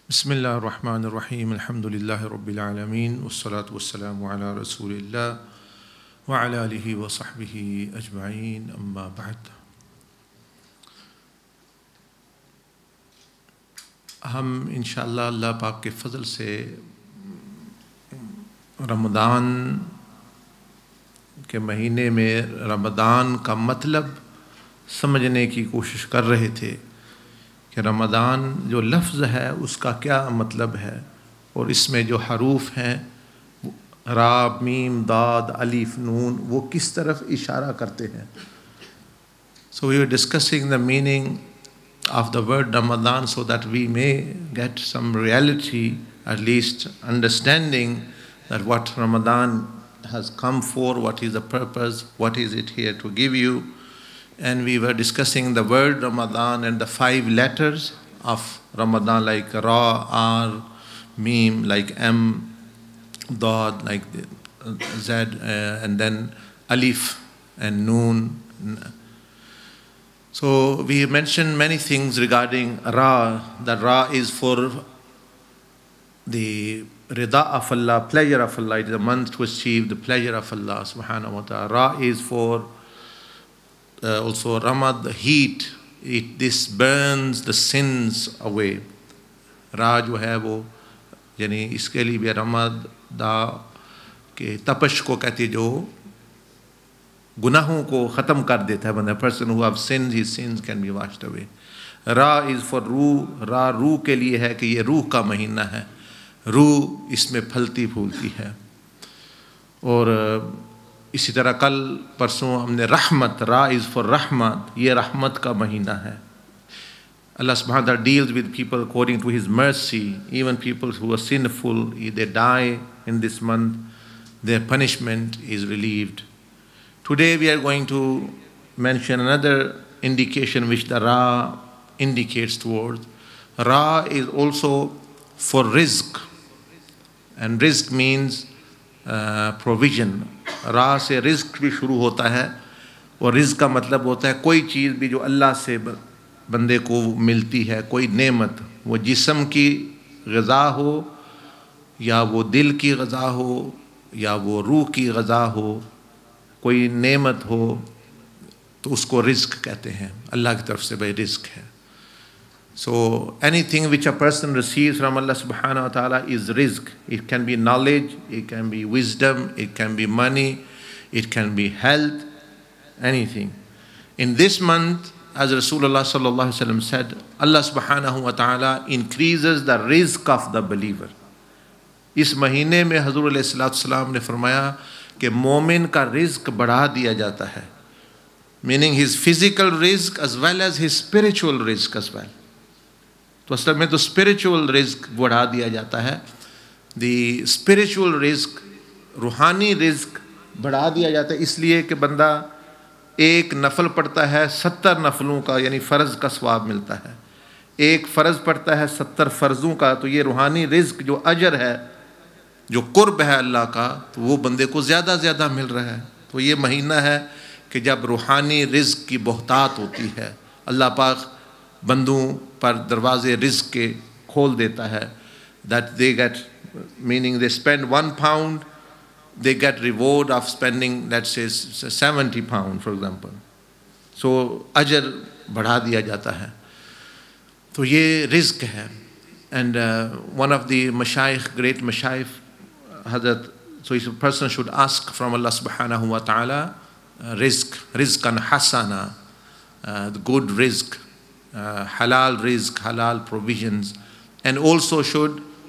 बिस्मिल्लाहिर्रहमानिर्रहीम अल्हम्दुलिल्लाहि रब्बिल आलमीन वस्सलातु वस्सलामु अला रसूलिल्लाह व अला आलिहि व सहबिहि अजमाइन अम्मा बाद। हम इंशाअल्लाह अल्लाह पाक के फ़ज़ल से रमज़ान के महीने में रमज़ान का मतलब समझने की कोशिश कर रहे थे कि रमज़ान जो लफ्ज़ है उसका क्या मतलब है और इसमें जो हरूफ हैं रा मीम दाद अलिफ नून वो किस तरफ इशारा करते हैं। So we were discussing the meaning of the word Ramadan so that we may get some reality, at least understanding that what Ramadan has come for, what is the purpose, what is it here to give you. And we were discussing the word Ramadan and the 5 letters of Ramadan, like Ra, R, Mim, like M, Dad, like Z, and then Alif and Noon. So we mentioned many things regarding Ra, that Ra is for the Rida of Allah, pleasure of Allah. It is a month to achieve the pleasure of Allah subhanahu wa ta'ala. Ra is for also Ramad, the heat. This burns the sins away. Ra जो है वो यानी इसके लिए भी रमद दा के तपश को कहते जो गुनाहों को ख़त्म कर देता है बंदा। person who have sinned, his sins can be washed away. Ra is for रूह. Ra रूह के लिए है कि ये रूह का महीना है, रूह इसमें फलती फूलती है। और इसी तरह कल परसों हमने रहमत, रा इज़ फॉर रहमत, ये रहमत का महीना है। Allah subhanahu wa ta'ala deals with people according to His mercy. Even people who are sinful, if they die in this month, their punishment is relieved. Today we are going to mention another indication which the Ra indicates towards. Ra is also for rizq, and rizq means provision. रा से रिज़्क भी शुरू होता है और रिज़्क का मतलब होता है कोई चीज़ भी जो अल्लाह से बंदे को मिलती है, कोई नेमत, वो जिस्म की ग़िज़ा हो या वो दिल की ग़िज़ा हो या वो रूह की ग़िज़ा हो, कोई नेमत हो तो उसको रिज़्क कहते हैं। अल्लाह की तरफ से भाई रिज़्क है। So anything which a person receives from Allah subhanahu wa ta'ala is rizq. It can be knowledge, it can be wisdom, it can be money, it can be health, anything. In this month, as Rasulullah sallallahu alaihi wasallam said, Allah subhanahu wa ta'ala increases the rizq of the believer. इस महीने में हज़ूर अलैहिस्सलाम ने फरमाया कि मोमिन का रिज़्क बढ़ा दिया जाता है, meaning his physical rizq as well as his spiritual rizq as well. तो असल में तो स्पिरिचुअल रिज़्क बढ़ा दिया जाता है। दी स्पिरिचुअल रिज़्क, रूहानी रिज़्क बढ़ा दिया जाता है इसलिए कि बंदा एक नफल पढ़ता है 70 नफलों का, यानी फ़र्ज़ का सवाब मिलता है। एक फ़र्ज़ पढ़ता है 70 फ़र्ज़ों का, तो ये रूहानी रिज़्क जो अजर है, जो कुर्ब है अल्लाह का, तो वो बंदे को ज़्यादा ज़्यादा मिल रहा है। तो ये महीना है कि जब रूहानी रिज़्क की बहुतात होती है, अल्लाह पाक बंदों पर दरवाज़े रिज़्क के खोल देता है। that they get, meaning they spend £1, they get reward of spending, let's say, £70 for example. So अजर बढ़ा दिया जाता है। तो ये रिज़्क है। And one of the mashayikh, great mashayikh, Hazrat, so a person should ask from Allah subhanahu wa ta'ala rizqan hasana, the good rizq, halal rizq, halal provisions, and also should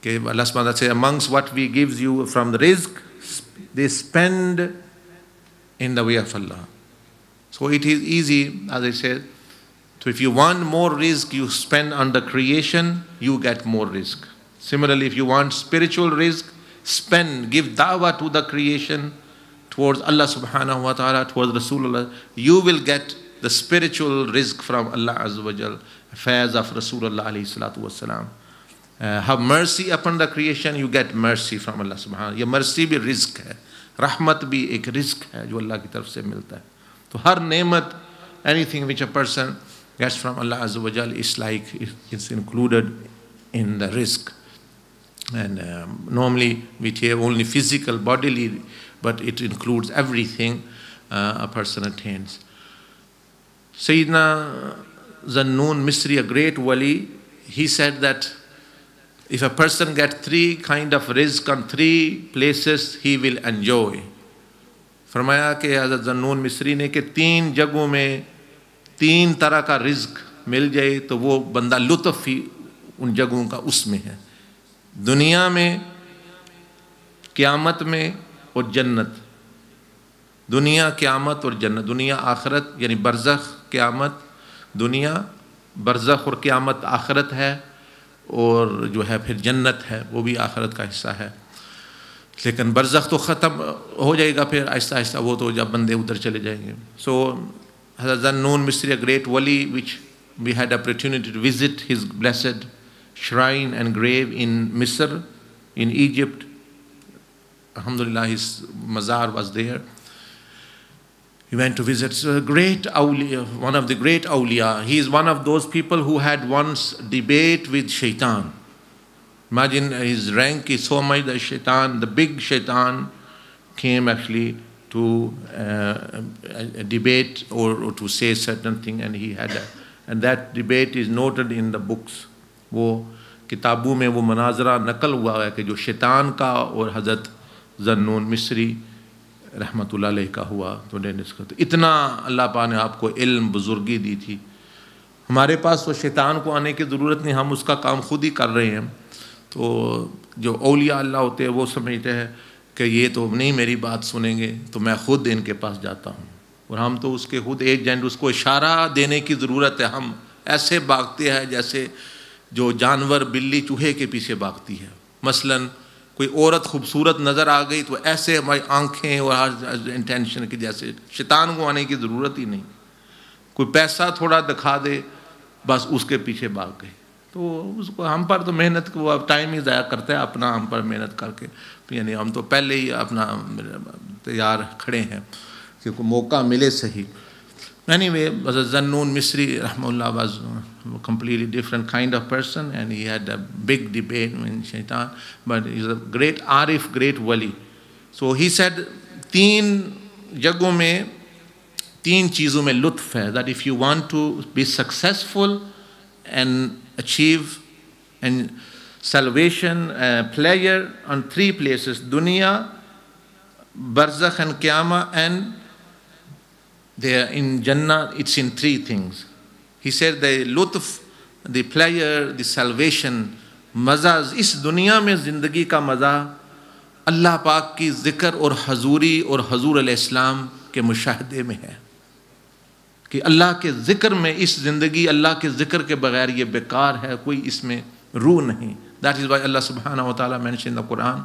Okay, Allah subhanahu wa ta'ala says, amongst what we gives you from the rizq, they spend in the way of Allah. So it is easy, as I said. So if you want more rizq, you spend on the creation, you get more rizq. Similarly, if you want spiritual rizq, spend, give da'wah to the creation, towards Allah subhanahu wa ta'ala, towards Rasulullah, you will get the spiritual rizq from Allah azza wa jal, affairs of Rasulullah alayhi salatu wasalam. Have mercy upon the creation, you get mercy from Allah subhanahu wa ta'ala. Ye mercy bhi rizq hai, rahmat bhi ek rizq hai jo Allah ki taraf se milta hai. तो हर नेमत anything which a person gets from Allah Azza wa Jal is like it's included in the rizq. And normally we hear only physical, bodily, but it includes everything a person attains. Sayyidina Zannun Misri, a great wali, he said that if a person gets 3 kind of rizq on 3 places, he will enjoy. फरमाया कि हज़रत ज़न्नून मिस्री ने कि 3 जगहों में 3 तरह का रिज़्क मिल जाए तो वो बंदा लुत्फ़ ही उन जगहों का उसमें है, दुनिया में, क़यामत में और जन्नत। दुनिया, क़यामत और जन्नत। दुनिया आखिरत यानी बरज़ख, क़यामत दुनिया, बरज़ख और क़यामत आखिरत है, और जो है फिर जन्नत है, वो भी आखिरत का हिस्सा है। लेकिन बरज़ख तो ख़त्म हो जाएगा फिर आहिस्ता आहिस्ता, वो तो जब बंदे उधर चले जाएंगे। सो हज़रत ज़न्नून मिस्री, a great wali, which we had opportunity to visit his blessed shrine and grave in Misr, in Egypt. Alhamdulillah, his mazar was there. We went to visit. So a great awliya, one of the great awliya. He is one of those people who had once debate with shaitan. Imagine his rank is so much that shaitan, the big shaitan, came actually to debate or to say certain thing, and he had and that debate is noted in the books. वो किताबों में वो मनाजरा नकल हुआ है कि जो शैतान का और हज़रत ज़न्नून मिस्री रहमतुल्लाह अलैह का हुआ। तो इतना अल्लाह पाक ने आपको इल्म बुजुर्गी दी थी। हमारे पास तो शैतान को आने की ज़रूरत नहीं, हम उसका काम खुद ही कर रहे हैं। तो जो औलिया अल्लाह होते हैं वो समझते हैं कि ये तो नहीं मेरी बात सुनेंगे, तो मैं ख़ुद इनके पास जाता हूँ, और हम तो उसके खुद एजेंट, उसको इशारा देने की ज़रूरत है। हम ऐसे भागते हैं जैसे जो जानवर बिल्ली चूहे के पीछे भागती है। मसलन कोई औरत खूबसूरत नज़र आ गई तो ऐसे हमारी आंखें और हर इंटेंशन की, जैसे शैतान को आने की ज़रूरत ही नहीं। कोई पैसा थोड़ा दिखा दे, बस उसके पीछे भाग गए। तो उसको हम पर तो मेहनत को अब टाइम ही ज़ाया करता है अपना, हम पर मेहनत करके, तो यानी हम तो पहले ही अपना तैयार खड़े हैं कि कोई मौका मिले सही। Anyway, Zannun Misri rahmahullah was a completely different kind of person, and he had a big debate with shaitan, but he's a great arif, great wali. So he said 3 जगहों में 3 चीज़ों में लुत्फ़ है, that if you want to be successful and achieve and salvation, pleasure on 3 places, dunya, barzakh and qiyamah, and there in Jannah, it's in 3 things. He said the lutf, the pleasure, the salvation, मज़ा, इस दुनिया में ज़िंदगी का मज़ा अल्लाह पाक की ज़िक्र और हजूरी और हजूर अलैहिस्सलाम के मुशाहदे में है कि अल्लाह के ज़िक्र में इस ज़िंदगी अल्लाह के ज़िक्र के बगैर ये बेकार है, कोई इसमें रूह नहीं। That is why Allah subhanahu wa ta'ala mentioned in the Quran,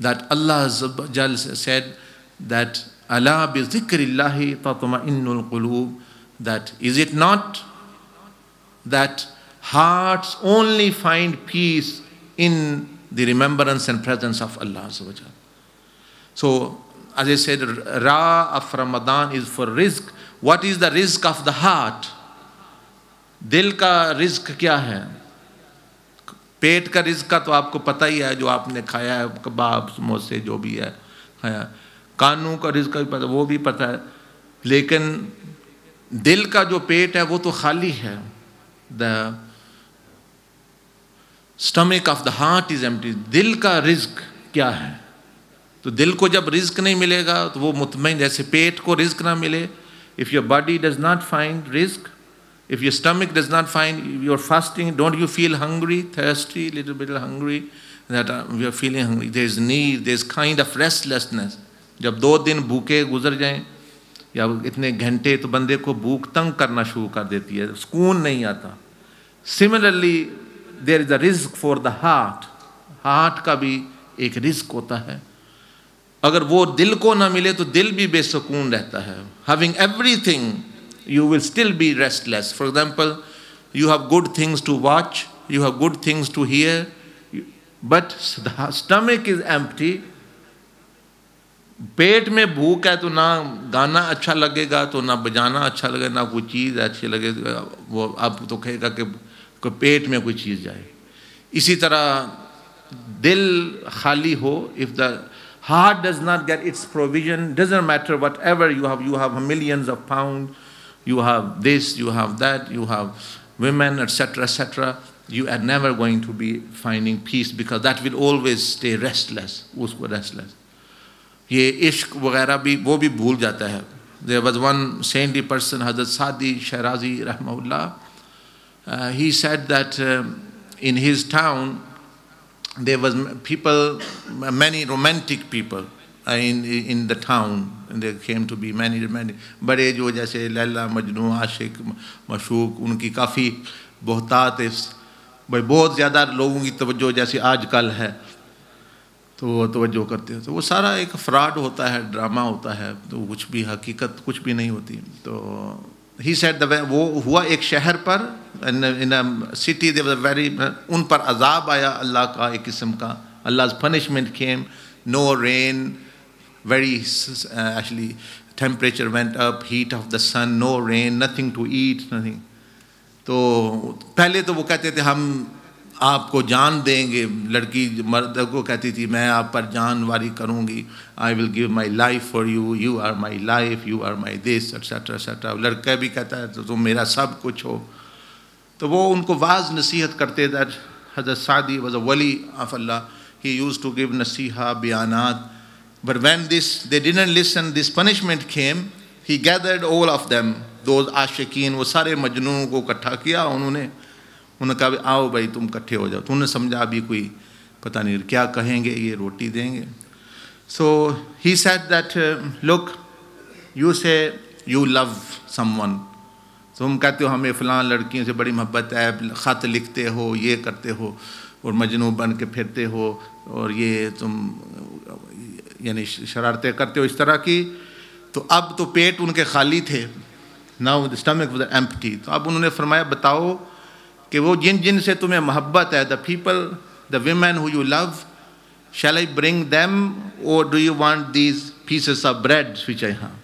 That Allah said that Allah bi zikrillahi tatma'innul qulub, that is it not that hearts only find peace in the remembrance and presence of Allah. So as I said, Ra of Ramadan is for rizq. What is the rizq of the heart? दिल का रिज्क क्या है? पेट का रिज़्क का तो आपको पता ही है, जो आपने खाया है, कबाब, समोसे, जो भी है खाया। कानों का रिज़्क का भी पता, वो भी पता है। लेकिन दिल का जो पेट है वो तो खाली है। The stomach of the heart is empty. दिल का रिज़्क क्या है? तो दिल को जब रिज़्क नहीं मिलेगा तो वो मुतमईन, जैसे पेट को रिज़्क ना मिले, if your body does not find रिज़्क, if your stomach does not find, you're fasting, don't you feel hungry, thirsty, little bit hungry, that we are feeling hungry, there is need, there is kind of restlessness. जब 2 दिन भूखे गुजर जाएं या इतने घंटे, तो बंदे को भूख तंग करना शुरू कर देती है, सुकून नहीं आता। Similarly, there is a rizq for the heart. Heart का भी एक रिस्क होता है। अगर वो दिल को ना मिले तो दिल भी बेसुकून रहता है। Having everything, you will still be restless. For example, you have good things to watch, you have good things to hear, but the stomach is empty, पेट में भूख है तो ना गाना अच्छा लगेगा, तो ना बजाना अच्छा लगेगा, ना कोई चीज़ अच्छी लगेगा, वो अब तो कहेगा कि पेट में कोई चीज़ जाए। इसी तरह दिल खाली हो, if the heart does not get its provision, doesn't matter whatever you have millions of pounds, you have this, you have that, you have women, etc., etc., you are never going to be finding peace, because that will always stay restless, उसको restless। ये इश्क वगैरह भी वो भी भूल जाता है। There was one saintly person, Hazrat Sadi Shirazi Rahmahullah, he said that in his town there was people, many romantic people in the town, and there came to be many बड़े जो जैसे लैला मजनू आशिक मशूक, उनकी काफ़ी बहुतात है भाई, बहुत ज़्यादा लोगों की तवज्जो जैसे आजकल है तो वो तवज्जो करते हैं, तो वो सारा एक फ्रॉड होता है, ड्रामा होता है, तो कुछ भी हकीकत कुछ भी नहीं होती। तो ही सेड वो हुआ एक शहर पर, in a city there was a very, उन पर अजाब आया अल्लाह का एक किस्म का, Allah's punishment came, no rain, very actually temperature went up, heat of the sun, no rain, nothing to eat, nothing। तो पहले तो वो कहते थे हम आपको जान देंगे, लड़की मर्द को कहती थी मैं आप पर जानवारी करूँगी, I will give my life for you, you are my life, you are my this etcetera etcetera. लड़का भी कहता है तो तुम मेरा सब कुछ हो। तो वो उनको वाज नसीहत करते दैट हज़रत सादी वाज अ वली of Allah, he used to give नसीहा बयानात, but when this they didn't listen, this punishment came, he gathered all of them, those आशिकीन, वो सारे मजनून को इकट्ठा किया उन्होंने कहा आओ भाई तुम इकट्ठे हो जाओ। तो उन्होंने समझा अभी कोई पता नहीं क्या कहेंगे, ये रोटी देंगे। So he said that look, you say you love someone, तुम कहते हो हमें फ़लाँ लड़कियों से बड़ी मोहब्बत है, ख़त लिखते हो, ये करते हो और मजनू बन के फिरते हो और ये तुम यानी शरारतें करते हो इस तरह की। तो अब तो पेट उनके खाली थे, now the stomach was empty. तो अब उन्होंने फरमाया बताओ कि वो जिन से तुम्हें मोहब्बत है, the people, the women who you love, shall I bring them or do you want these pieces of bread which I have,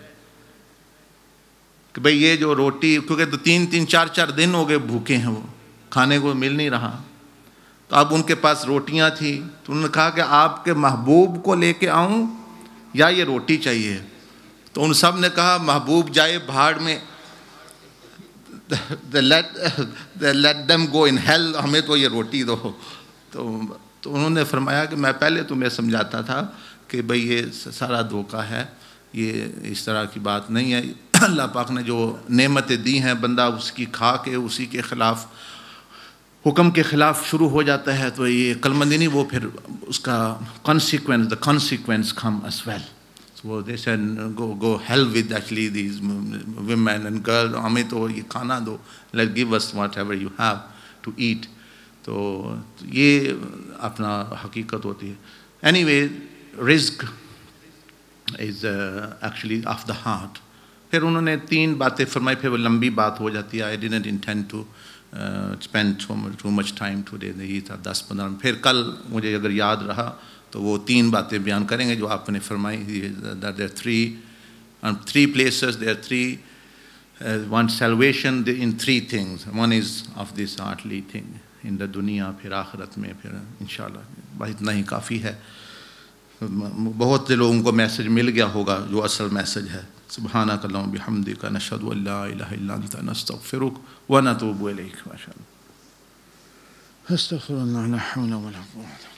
कि भाई ये जो रोटी, क्योंकि तो 3-3 4-4 दिन हो गए भूखे हैं, वो खाने को मिल नहीं रहा। तो अब उनके पास रोटियां थी, तो उन्होंने कहा कि आपके महबूब को लेके आऊं या ये रोटी चाहिए। तो उन सब ने कहा महबूब जाए भाड़ में, let them go in hell, हमें तो ये रोटी दो। तो उन्होंने फरमाया कि मैं पहले तुम्हें समझाता था कि भाई ये सारा धोखा है, ये इस तरह की बात नहीं है। अल्लाह पाक ने जो नेमतें दी हैं, बंदा उसकी खा के उसी के ख़िलाफ़, हुक्म के ख़िलाफ़ शुरू हो जाता है, तो ये कलमंदी नहीं, वो फिर उसका the consequence come as well। So they said go hell with actually these women and girls, हमें तो ये खाना दो, let give us whatever you have to eat। तो ये अपना हकीकत होती है। Anyway, रिज़्क़ is actually of the heart। फिर उन्होंने 3 बातें फरमाई, फिर वो लंबी बात हो जाती है। I didn't intend to spend too much time today, ये था 10-15। फिर कल मुझे अगर याद रहा तो वो 3 बातें बयान करेंगे जो आपने फरमाई। That there are 3 places, there are 3 one salvation in 3 things। One is of this earthly thing in the दुनिया, फिर आखिरत में, फिर इंशाल्लाह बस इतना ही काफ़ी है। बहुत से लोगों को मैसेज मिल गया होगा जो असल मैसेज है। सुब्हानक अल्लाहुम्मा बिहम्दिका नशहदु अल्ला इलाहा इल्ला अंता नस्तगफिरुक व नतूबु इलैक। माशाअल्लाह। अस्तगफिरुल्लाह ला हौला वला कुव्वता।